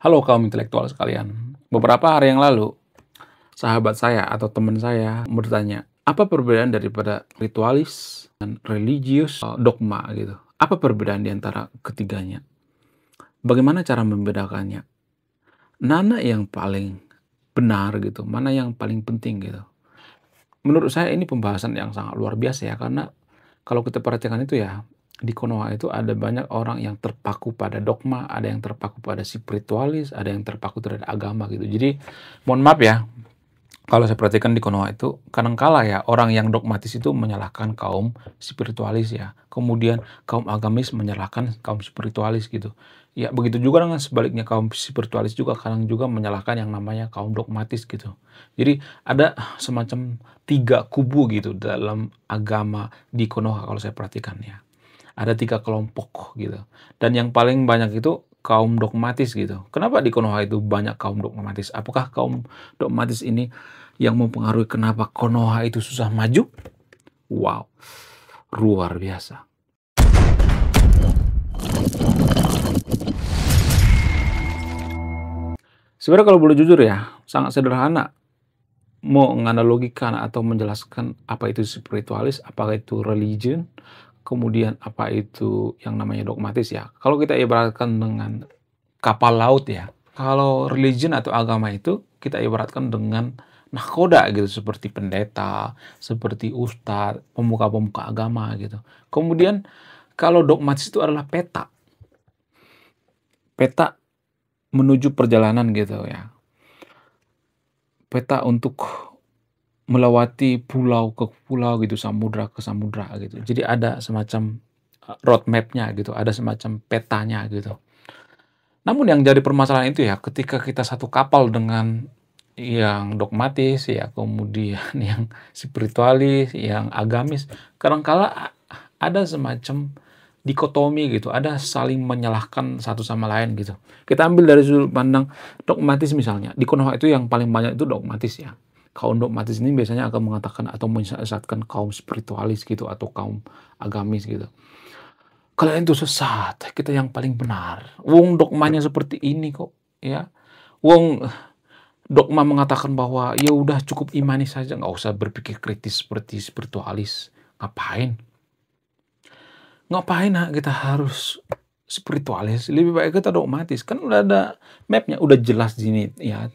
Halo kaum intelektual sekalian. Beberapa hari yang lalu, sahabat saya atau teman saya bertanya, apa perbedaan daripada ritualis dan religius dogma gitu? Apa perbedaan di antara ketiganya? Bagaimana cara membedakannya? Mana yang paling benar gitu? Mana yang paling penting gitu? Menurut saya ini pembahasan yang sangat luar biasa ya, karena kalau kita perhatikan itu ya, di Konoha itu ada banyak orang yang terpaku pada dogma, ada yang terpaku pada spiritualis, ada yang terpaku terhadap agama gitu. Jadi, mohon maaf ya, kalau saya perhatikan di Konoha itu, kadangkala ya orang yang dogmatis itu menyalahkan kaum spiritualis ya. Kemudian kaum agamis menyalahkan kaum spiritualis gitu. Ya begitu juga dengan sebaliknya kaum spiritualis juga kadang juga menyalahkan yang namanya kaum dogmatis gitu. Jadi ada semacam tiga kubu gitu dalam agama di Konoha kalau saya perhatikan ya. Ada tiga kelompok gitu. Dan yang paling banyak itu kaum dogmatis gitu. Kenapa di Konoha itu banyak kaum dogmatis? Apakah kaum dogmatis ini yang mempengaruhi kenapa Konoha itu susah maju? Wow, luar biasa. Sebenarnya kalau boleh jujur ya, sangat sederhana mau menganalogikan atau menjelaskan apa itu spiritualis, apa itu religion, kemudian apa itu yang namanya dogmatis ya. Kalau kita ibaratkan dengan kapal laut ya. Kalau religion atau agama itu kita ibaratkan dengan nahkoda gitu, seperti pendeta, seperti ustadz, pemuka-pemuka agama gitu. Kemudian kalau dogmatis itu adalah peta. Peta menuju perjalanan gitu ya. Peta untuk melewati pulau ke pulau gitu, samudra ke samudra gitu. Jadi ada semacam road map-nya gitu, ada semacam petanya gitu. Namun yang jadi permasalahan itu ya, ketika kita satu kapal dengan yang dogmatis ya, kemudian yang spiritualis, yang agamis, kadangkala ada semacam dikotomi gitu, ada saling menyalahkan satu sama lain gitu. Kita ambil dari sudut pandang dogmatis misalnya, di Konoha itu yang paling banyak itu dogmatis ya. Kaum dogmatis ini biasanya akan mengatakan atau menyesatkan kaum spiritualis gitu atau kaum agamis gitu. Kalian itu sesat, kita yang paling benar. Wong dogmanya seperti ini kok, ya. Wong dogma mengatakan bahwa ya udah cukup imani saja, nggak usah berpikir kritis seperti spiritualis. Ngapain? Ngapain kita harus spiritualis? Lebih baik kita dogmatis. Kan udah ada mapnya, udah jelas di sini ya.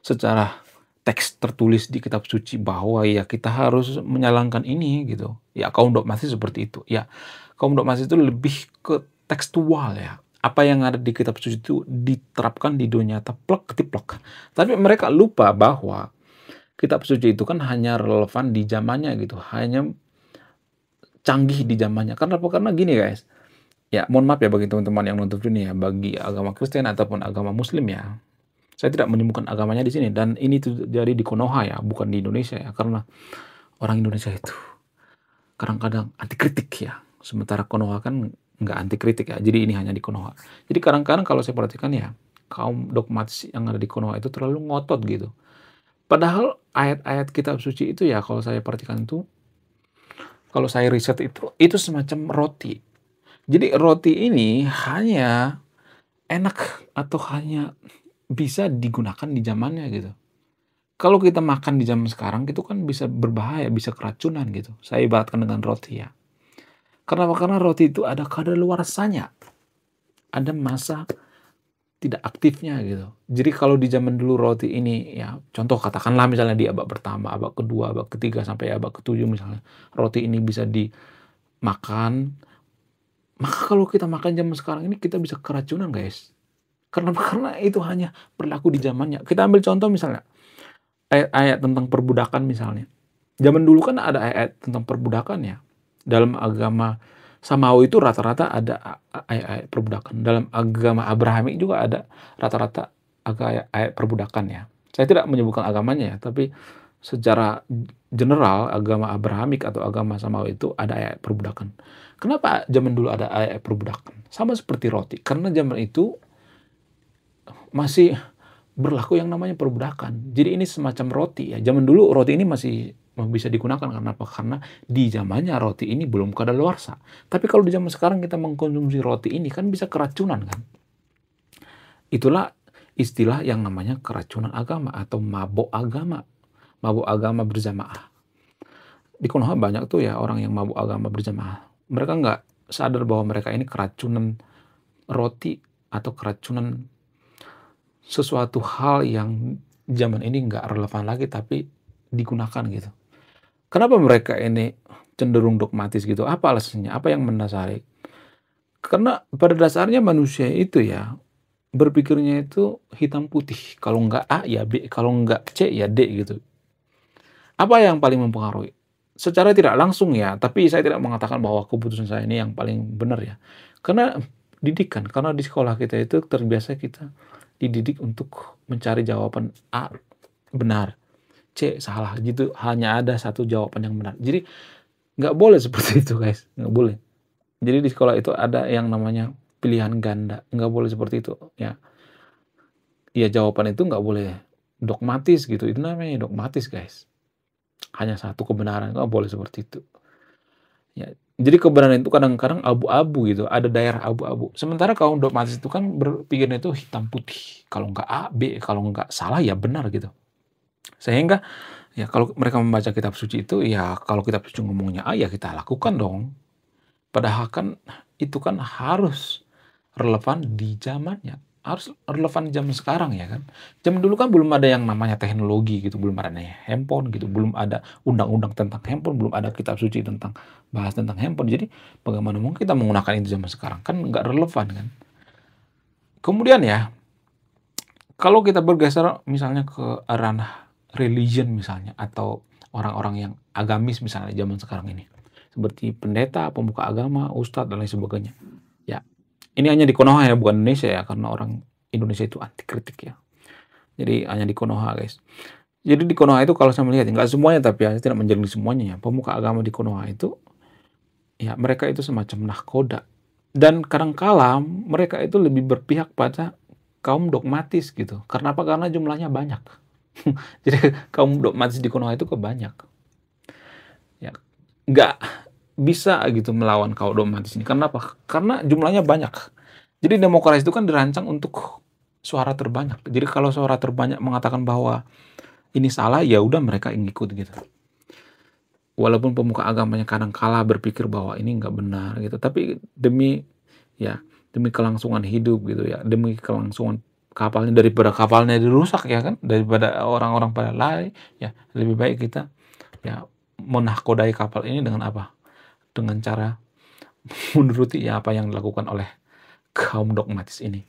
Secara teks tertulis di kitab suci bahwa ya kita harus menjalankan ini gitu. Ya kaum dogmatis seperti itu. Ya kaum dogmatis itu lebih ke tekstual ya. Apa yang ada di kitab suci itu diterapkan di dunia nyata plek ketiplek. Tapi mereka lupa bahwa kitab suci itu kan hanya relevan di zamannya gitu. Hanya canggih di zamannya. Karena apa? Karena gini guys. Ya mohon maaf ya bagi teman-teman yang nonton ini ya. Bagi agama Kristen ataupun agama Muslim ya. Saya tidak menyebutkan agamanya di sini dan ini terjadi di Konoha ya, bukan di Indonesia ya, karena orang Indonesia itu kadang-kadang anti kritik ya, sementara Konoha kan nggak anti kritik ya, jadi ini hanya di Konoha. Jadi kadang-kadang kalau saya perhatikan ya, kaum dogmatis yang ada di Konoha itu terlalu ngotot gitu. Padahal ayat-ayat kitab suci itu ya kalau saya perhatikan itu, kalau saya riset itu semacam roti. Jadi roti ini hanya enak atau hanya bisa digunakan di zamannya gitu. Kalau kita makan di zaman sekarang itu kan bisa berbahaya, bisa keracunan gitu. Saya ibaratkan dengan roti ya. Kenapa? Karena roti itu ada kadaluarsanya. Ada masa tidak aktifnya gitu. Jadi kalau di zaman dulu roti ini ya contoh katakanlah misalnya di abad pertama, abad kedua, abad ketiga sampai abad ketujuh misalnya. Roti ini bisa dimakan. Maka kalau kita makan zaman sekarang ini kita bisa keracunan guys. Karena itu hanya berlaku di zamannya. Kita ambil contoh misalnya ayat-ayat tentang perbudakan misalnya. Zaman dulu kan ada ayat tentang perbudakan ya. Dalam agama Samawi itu rata-rata ada ayat-ayat perbudakan. Dalam agama Abrahamik juga ada rata-rata ayat perbudakan ya. Saya tidak menyebutkan agamanya ya, tapi secara general agama Abrahamik atau agama Samawi itu ada ayat perbudakan. Kenapa zaman dulu ada ayat perbudakan? Sama seperti roti. Karena zaman itu masih berlaku yang namanya perbudakan. Jadi ini semacam roti ya. Zaman dulu roti ini masih bisa digunakan karena apa? Karena di zamannya roti ini belum kadaluarsa. Tapi kalau di zaman sekarang kita mengkonsumsi roti ini kan bisa keracunan kan. Itulah istilah yang namanya keracunan agama atau mabuk agama berjamaah. Di Konoha banyak tuh ya orang yang mabuk agama berjamaah. Mereka nggak sadar bahwa mereka ini keracunan roti atau keracunan sesuatu hal yang zaman ini nggak relevan lagi tapi digunakan gitu. Kenapa mereka ini cenderung dogmatis gitu? Apa alasannya? Apa yang mendasari? Karena pada dasarnya manusia itu ya berpikirnya itu hitam putih. Kalau nggak A ya B, kalau nggak C ya D gitu. Apa yang paling mempengaruhi? Secara tidak langsung ya, tapi saya tidak mengatakan bahwa keputusan saya ini yang paling benar ya. Karena didikan, karena di sekolah kita itu terbiasa kita dididik untuk mencari jawaban A benar, C salah gitu. Hanya ada satu jawaban yang benar. Jadi nggak boleh seperti itu guys, nggak boleh. Jadi di sekolah itu ada yang namanya pilihan ganda, nggak boleh seperti itu ya. Ya jawaban itu nggak boleh dogmatis gitu, itu namanya dogmatis guys. Hanya satu kebenaran, nggak boleh seperti itu. Ya, jadi kebenaran itu kadang-kadang abu-abu gitu, ada daerah abu-abu. Sementara kaum dogmatis itu kan berpikirnya itu hitam putih. Kalau nggak A, B, kalau nggak salah ya benar gitu. Sehingga ya kalau mereka membaca kitab suci itu ya kalau kitab suci ngomongnya A ya kita lakukan dong. Padahal kan itu kan harus relevan di zamannya. Harus relevan di zaman sekarang ya kan. Zaman dulu kan belum ada yang namanya teknologi gitu, belum ada handphone gitu, belum ada undang-undang tentang handphone, belum ada kitab suci tentang bahas tentang handphone. Jadi bagaimana mungkin kita menggunakan itu zaman sekarang? Kan nggak relevan kan. Kemudian ya, kalau kita bergeser misalnya ke ranah religion misalnya atau orang-orang yang agamis misalnya zaman sekarang ini. Seperti pendeta, pemuka agama, ustadz dan lain sebagainya. Ya, ini hanya di Konoha ya, bukan Indonesia ya, karena orang Indonesia itu anti kritik ya. Jadi hanya di Konoha guys. Jadi di Konoha itu kalau saya melihat, nggak semuanya tapi ya, tidak menjadi semuanya ya. Pemuka agama di Konoha itu, ya mereka itu semacam nahkoda. Dan kadangkala mereka itu lebih berpihak pada kaum dogmatis gitu. Karena apa? Karena jumlahnya banyak. Jadi kaum dogmatis di Konoha itu kebanyak. Ya, nggak bisa gitu melawan kaum dogmatis ini. Karena apa? Karena jumlahnya banyak. Jadi demokrasi itu kan dirancang untuk suara terbanyak. Jadi kalau suara terbanyak mengatakan bahwa ini salah, ya udah mereka ngikut gitu. Walaupun pemuka agamanya kadang kala berpikir bahwa ini nggak benar gitu, tapi demi kelangsungan hidup gitu ya, demi kelangsungan kapalnya daripada kapalnya dirusak ya kan, daripada orang-orang pada lari ya lebih baik kita ya menahkodai kapal ini dengan apa? Dengan cara menuruti ya apa yang dilakukan oleh kaum dogmatis ini.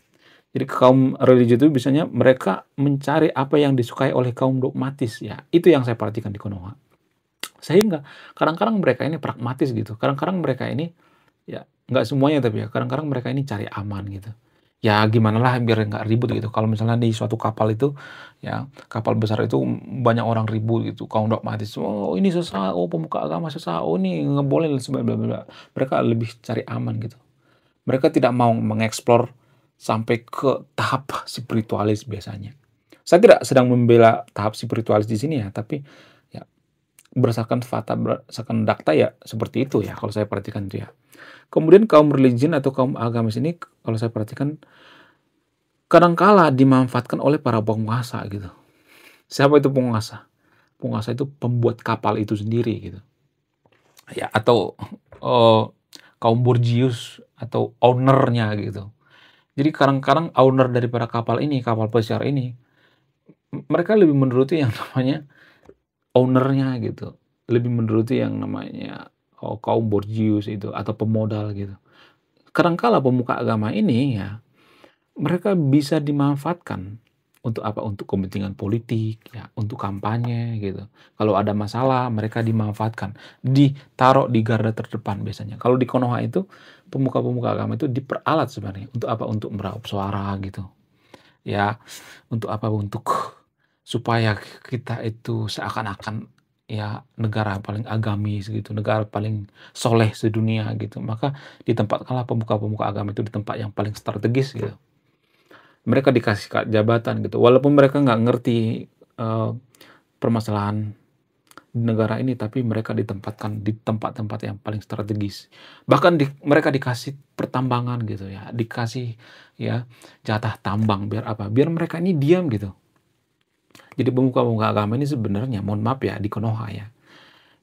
Jadi kaum religi itu biasanya mereka mencari apa yang disukai oleh kaum dogmatis ya. Itu yang saya perhatikan di Konoha. Sehingga kadang-kadang mereka ini pragmatis gitu. Kadang-kadang mereka ini ya nggak semuanya tapi ya kadang-kadang mereka ini cari aman gitu. Ya gimana lah biar nggak ribut gitu. Kalau misalnya di suatu kapal itu ya kapal besar itu banyak orang ribut gitu. Kaum dogmatis, oh ini sesat, oh pemuka agama sesat, oh ini nggak boleh dan sebagainya. Mereka lebih cari aman gitu. Mereka tidak mau mengeksplor sampai ke tahap spiritualis biasanya. Saya tidak sedang membela tahap spiritualis di sini ya, tapi ya berdasarkan fakta, berdasarkan data ya seperti itu ya kalau saya perhatikan itu ya. Kemudian kaum religion atau kaum agamis ini kalau saya perhatikan kadangkala dimanfaatkan oleh para penguasa gitu. Siapa itu penguasa? Penguasa itu pembuat kapal itu sendiri gitu. Ya atau kaum Borgius atau ownernya gitu. Jadi kadang-kadang owner daripada kapal ini, kapal pesiar ini, mereka lebih menuruti yang namanya ownernya gitu. Lebih menuruti yang namanya kaum Borgius itu atau pemodal gitu. Kadangkala pemuka agama ini ya mereka bisa dimanfaatkan untuk apa? Untuk kepentingan politik ya, untuk kampanye gitu. Kalau ada masalah mereka dimanfaatkan, ditaruh di garda terdepan biasanya. Kalau di Konoha itu pemuka-pemuka agama itu diperalat sebenarnya untuk apa? Untuk meraup suara gitu. Ya, untuk apa? Untuk supaya kita itu seakan-akan ya negara paling agamis gitu, negara paling soleh sedunia gitu. Maka ditempatkanlah pemuka-pemuka agama itu di tempat yang paling strategis gitu. Mereka dikasih jabatan gitu, walaupun mereka nggak ngerti permasalahan di negara ini, tapi mereka ditempatkan di tempat-tempat yang paling strategis. Bahkan mereka dikasih pertambangan gitu ya, dikasih ya jatah tambang biar apa? Biar mereka ini diam gitu. Jadi pemuka-pemuka agama ini sebenarnya, mohon maaf ya, di Konoha ya,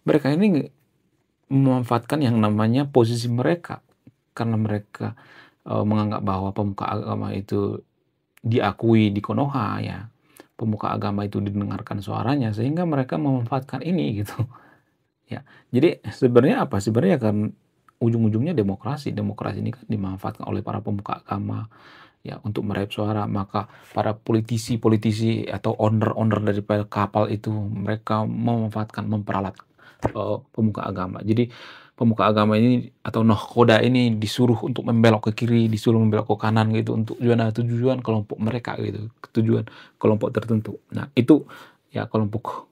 mereka ini memanfaatkan yang namanya posisi mereka karena mereka menganggap bahwa pemuka agama itu diakui di Konoha ya, pemuka agama itu didengarkan suaranya, sehingga mereka memanfaatkan ini gitu ya. Jadi sebenarnya apa? Sebenarnya kan ujung-ujungnya demokrasi. Demokrasi ini kan dimanfaatkan oleh para pemuka agama ya untuk meraih suara. Maka para politisi-politisi atau owner-owner daripada kapal itu mereka memanfaatkan, memperalat pemuka agama. Jadi pemuka agama ini atau nahkoda ini disuruh untuk membelok ke kiri, disuruh membelok ke kanan gitu untuk tujuan kelompok mereka gitu, tujuan kelompok tertentu. Nah, itu ya kelompok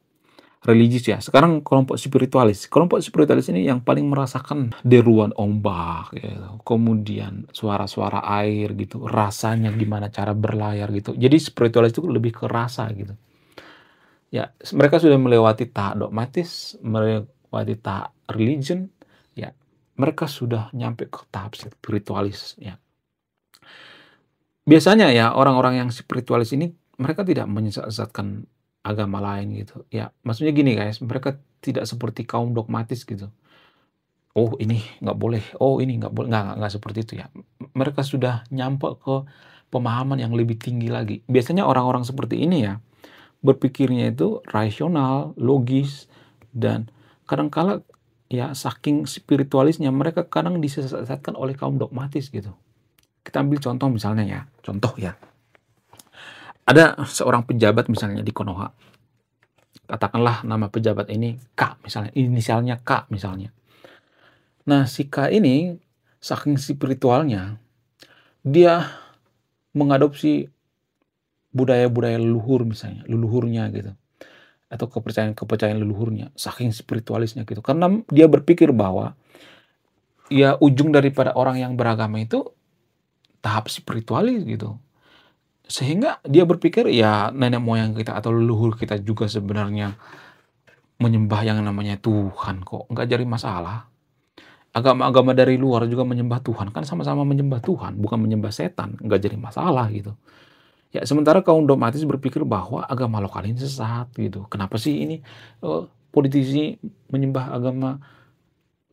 religius ya. Sekarang kelompok spiritualis. Kelompok spiritualis ini yang paling merasakan deruan ombak gitu. Kemudian suara-suara air gitu, rasanya gimana cara berlayar gitu. Jadi spiritualis itu lebih ke rasa gitu. Ya, mereka sudah melewati tahap dogmatis, melewati tahap religion, ya. Mereka sudah nyampe ke tahap spiritualis, ya. Biasanya ya orang-orang yang spiritualis ini mereka tidak menyesatkan agama lain gitu. Ya, maksudnya gini guys, mereka tidak seperti kaum dogmatis gitu. Oh ini nggak boleh, oh ini nggak boleh, nggak seperti itu ya. Mereka sudah nyampe ke pemahaman yang lebih tinggi lagi. Biasanya orang-orang seperti ini ya, berpikirnya itu rasional, logis, dan kadang-kala ya saking spiritualisnya mereka kadang disesatkan oleh kaum dogmatis gitu. Kita ambil contoh misalnya ya, contoh ya. Ada seorang pejabat misalnya di Konoha. Katakanlah nama pejabat ini K misalnya, inisialnya K misalnya. Nah, si K ini saking spiritualnya, dia mengadopsi budaya-budaya leluhur misalnya, leluhurnya gitu. Atau kepercayaan-kepercayaan leluhurnya, saking spiritualisnya gitu. Karena dia berpikir bahwa ya ujung daripada orang yang beragama itu tahap spiritualis gitu. Sehingga dia berpikir ya nenek moyang kita atau leluhur kita juga sebenarnya menyembah yang namanya Tuhan kok, nggak jadi masalah. Agama-agama dari luar juga menyembah Tuhan, kan sama-sama menyembah Tuhan, bukan menyembah setan, nggak jadi masalah gitu. Ya sementara kaum dogmatis berpikir bahwa agama lokal ini sesat gitu. Kenapa sih ini politisi menyembah agama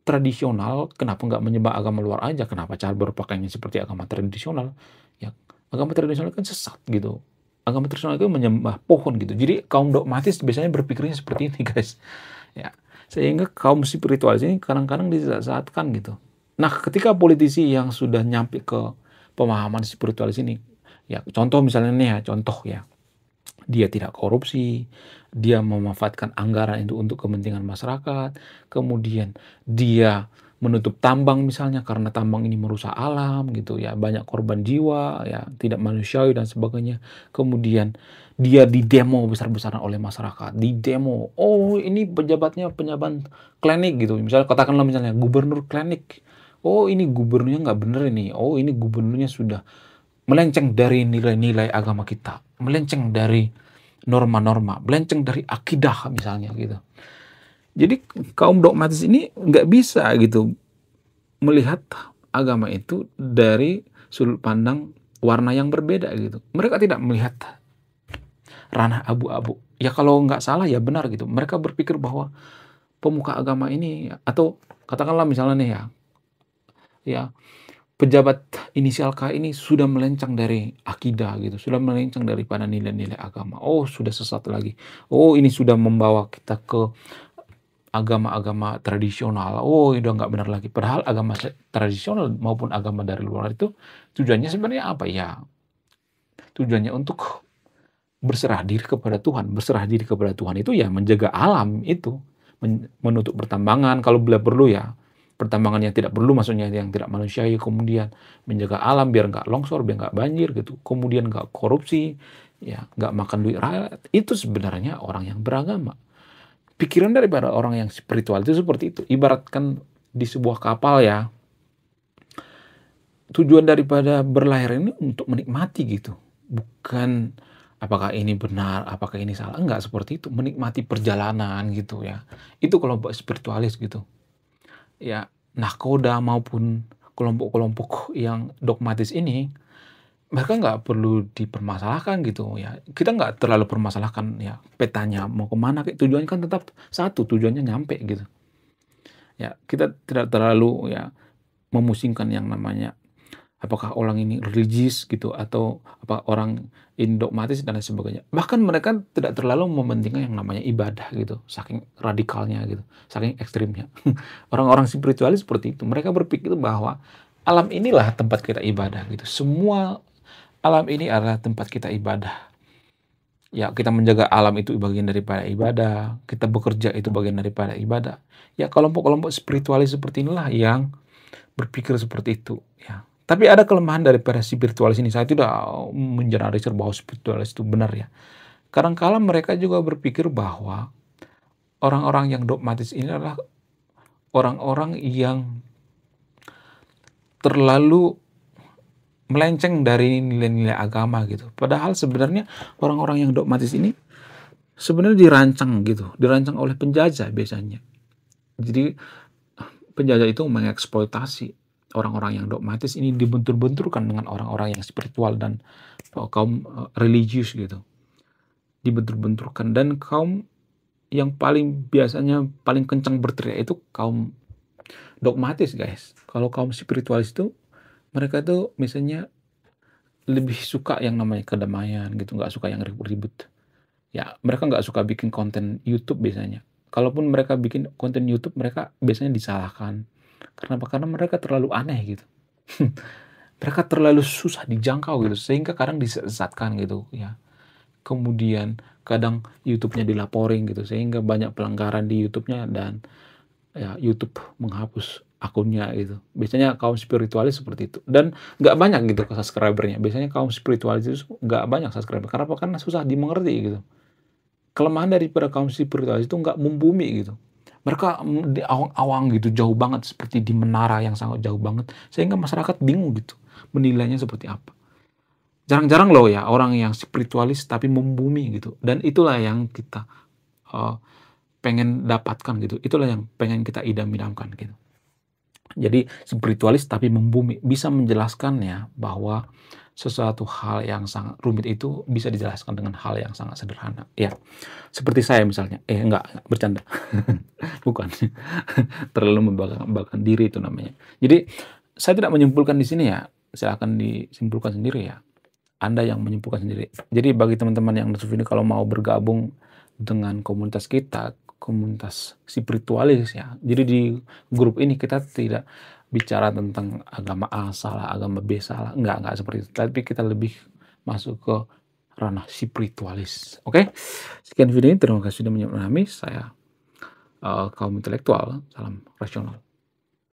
tradisional, kenapa nggak menyembah agama luar aja? Kenapa cara berpakaiannya seperti agama tradisional? Ya agama tradisional kan sesat gitu. Agama tradisional itu menyembah pohon gitu. Jadi kaum dogmatis biasanya berpikirnya seperti ini guys. Ya sehingga kaum spiritualis ini kadang-kadang disesatkan gitu. Nah ketika politisi yang sudah nyampe ke pemahaman spiritualis ini, ya contoh misalnya nih ya, contoh ya, dia tidak korupsi, dia memanfaatkan anggaran itu untuk kepentingan masyarakat, kemudian dia menutup tambang misalnya karena tambang ini merusak alam gitu ya, banyak korban jiwa ya, tidak manusiawi dan sebagainya. Kemudian dia didemo besar-besaran oleh masyarakat, didemo, oh ini pejabatnya pejabat klinik gitu, misalnya katakanlah misalnya gubernur klinik, oh ini gubernurnya nggak bener ini, oh ini gubernurnya sudah melenceng dari nilai-nilai agama kita, melenceng dari norma-norma, melenceng dari akidah misalnya gitu. Jadi kaum dogmatis ini nggak bisa gitu melihat agama itu dari sudut pandang warna yang berbeda gitu. Mereka tidak melihat ranah abu-abu. Ya kalau nggak salah ya benar gitu. Mereka berpikir bahwa pemuka agama ini atau katakanlah misalnya nih ya pejabat inisial K ini sudah melenceng dari akidah gitu, sudah melenceng daripada nilai-nilai agama. Oh, sudah sesat lagi. Oh, ini sudah membawa kita ke agama-agama tradisional. Oh, udah nggak benar lagi. Padahal agama tradisional maupun agama dari luar itu tujuannya sebenarnya apa ya? Tujuannya untuk berserah diri kepada Tuhan. Berserah diri kepada Tuhan itu ya menjaga alam itu, menutup pertambangan kalau bila perlu ya. Pertambangan yang tidak perlu maksudnya yang tidak manusiawi, kemudian menjaga alam biar nggak longsor, biar nggak banjir gitu, kemudian nggak korupsi, ya nggak makan duit rakyat. Itu sebenarnya orang yang beragama. Pikiran daripada orang yang spiritual itu seperti itu. Ibaratkan di sebuah kapal ya, tujuan daripada berlayar ini untuk menikmati gitu, bukan apakah ini benar, apakah ini salah, enggak seperti itu, menikmati perjalanan gitu ya. Itu kelompok spiritualis gitu. Ya, nahkoda maupun kelompok-kelompok yang dogmatis ini, mereka nggak perlu dipermasalahkan gitu ya. Kita nggak terlalu permasalahkan ya petanya mau kemana, tujuannya kan tetap satu, tujuannya nyampe gitu. Ya, kita tidak terlalu ya memusingkan yang namanya apakah orang ini religius gitu atau apa orang ini dogmatis dan lain sebagainya. Bahkan mereka tidak terlalu mementingkan yang namanya ibadah gitu, saking radikalnya gitu, saking ekstrimnya. Orang-orang spiritualis seperti itu. Mereka berpikir bahwa alam inilah tempat kita ibadah gitu. Semua alam ini adalah tempat kita ibadah. Ya, kita menjaga alam itu bagian daripada ibadah, kita bekerja itu bagian daripada ibadah. Ya, kelompok-kelompok spiritualis seperti inilah yang berpikir seperti itu, ya. Tapi ada kelemahan daripada spiritualis ini. Saya tidak mengeneralisir bahwa spiritualis itu benar ya. Kadang-kala mereka juga berpikir bahwa orang-orang yang dogmatis ini adalah orang-orang yang terlalu melenceng dari nilai-nilai agama gitu. Padahal sebenarnya orang-orang yang dogmatis ini sebenarnya dirancang gitu, dirancang oleh penjajah biasanya. Jadi penjajah itu mengeksploitasi orang-orang yang dogmatis ini dibentur-benturkan dengan orang-orang yang spiritual dan kaum religius gitu. Dibentur-benturkan dan kaum yang paling biasanya paling kencang berteriak itu kaum dogmatis, guys. Kalau kaum spiritualis itu mereka tuh misalnya lebih suka yang namanya kedamaian gitu, nggak suka yang ribut-ribut. Ya, mereka nggak suka bikin konten YouTube biasanya. Kalaupun mereka bikin konten YouTube, mereka biasanya disalahkan. Kenapa? Karena mereka terlalu aneh gitu. Mereka terlalu susah dijangkau gitu, sehingga kadang disesatkan gitu ya. Kemudian kadang YouTube-nya dilaporin gitu, sehingga banyak pelanggaran di YouTube-nya dan ya YouTube menghapus akunnya gitu. Biasanya kaum spiritualis seperti itu. Dan nggak banyak gitu subscriber-nya. Biasanya kaum spiritualis itu nggak banyak subscriber. Kenapa? Karena susah dimengerti gitu. Kelemahan daripada kaum spiritualis itu nggak membumi gitu. Mereka di awang-awang gitu, jauh banget seperti di menara yang sangat jauh banget, sehingga masyarakat bingung gitu menilainya seperti apa. Jarang-jarang loh ya orang yang spiritualis tapi membumi gitu. Dan itulah yang kita uh, pengen dapatkan gitu. Itulah yang pengen kita idam-idamkan gitu. Jadi spiritualis tapi membumi, bisa menjelaskan ya bahwa sesuatu hal yang sangat rumit itu bisa dijelaskan dengan hal yang sangat sederhana. Ya, seperti saya misalnya. Enggak, bercanda. Bukan. Terlalu membanggakan diri itu namanya. Jadi, saya tidak menyimpulkan di sini ya. Silakan disimpulkan sendiri ya. Anda yang menyimpulkan sendiri. Jadi bagi teman-teman yang nonton ini kalau mau bergabung dengan komunitas kita, komunitas spiritualis ya. Jadi di grup ini kita tidak bicara tentang agama A salah, agama B salah. Enggak seperti itu. Tapi kita lebih masuk ke ranah spiritualis. Oke? Sekian video ini. Terima kasih sudah menyimak kami. Saya kaum intelektual. Salam rasional.